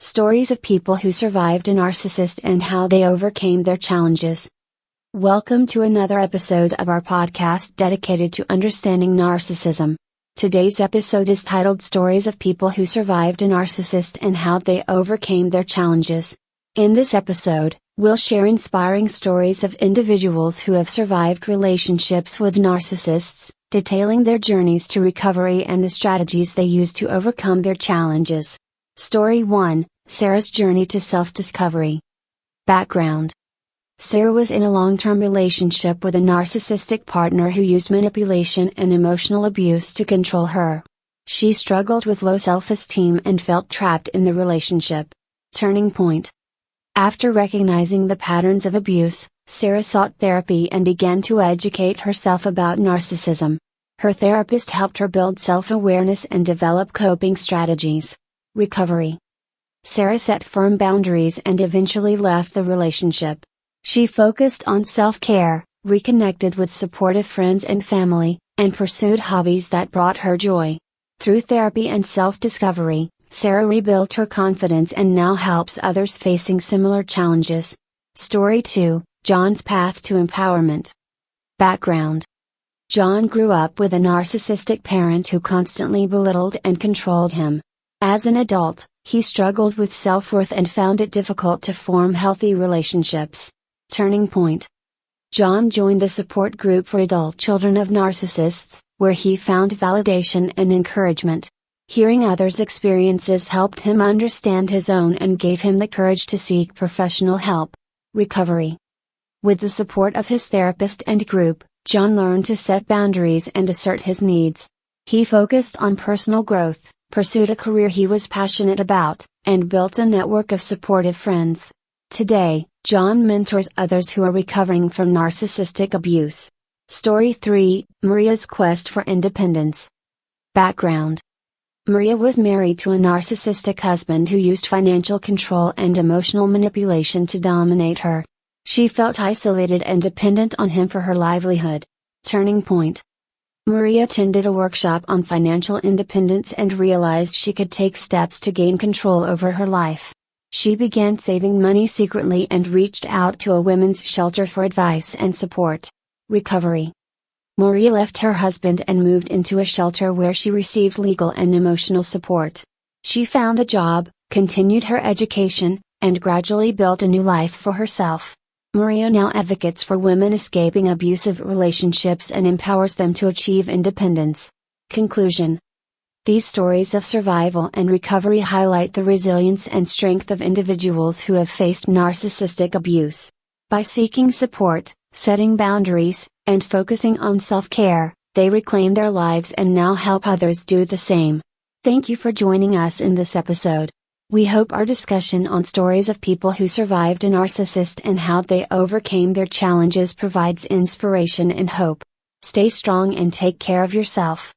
Stories of people who survived a narcissist and how they overcame their challenges. Welcome to another episode of our podcast dedicated to understanding narcissism. Today's episode is titled Stories of People Who Survived a Narcissist and How They Overcame Their Challenges. In this episode, we'll share inspiring stories of individuals who have survived relationships with narcissists, detailing their journeys to recovery and the strategies they use to overcome their challenges. Story 1, Sarah's Journey to Self-Discovery. Background. Sarah was in a long-term relationship with a narcissistic partner who used manipulation and emotional abuse to control her. She struggled with low self-esteem and felt trapped in the relationship. Turning point. After recognizing the patterns of abuse, Sarah sought therapy and began to educate herself about narcissism. Her therapist helped her build self-awareness and develop coping strategies. Recovery. Sarah set firm boundaries and eventually left the relationship. She focused on self-care, reconnected with supportive friends and family, and pursued hobbies that brought her joy. Through therapy and self-discovery, Sarah rebuilt her confidence and now helps others facing similar challenges. Story 2, John's Path to Empowerment. Background. John grew up with a narcissistic parent who constantly belittled and controlled him. As an adult, he struggled with self-worth and found it difficult to form healthy relationships. Turning point. John joined a support group for adult children of narcissists, where he found validation and encouragement. Hearing others' experiences helped him understand his own and gave him the courage to seek professional help. Recovery. With the support of his therapist and group, John learned to set boundaries and assert his needs. He focused on personal growth, pursued a career he was passionate about, and built a network of supportive friends. Today, John mentors others who are recovering from narcissistic abuse. Story 3, Maria's Quest for Independence. Background. Maria was married to a narcissistic husband who used financial control and emotional manipulation to dominate her. She felt isolated and dependent on him for her livelihood. Turning point. Maria attended a workshop on financial independence and realized she could take steps to gain control over her life. She began saving money secretly and reached out to a women's shelter for advice and support. Recovery. Maria left her husband and moved into a shelter where she received legal and emotional support. She found a job, continued her education, and gradually built a new life for herself. Maria now advocates for women escaping abusive relationships and empowers them to achieve independence. Conclusion. These stories of survival and recovery highlight the resilience and strength of individuals who have faced narcissistic abuse. By seeking support, setting boundaries, and focusing on self-care, they reclaim their lives and now help others do the same. Thank you for joining us in this episode. We hope our discussion on stories of people who survived a narcissist and how they overcame their challenges provides inspiration and hope. Stay strong and take care of yourself.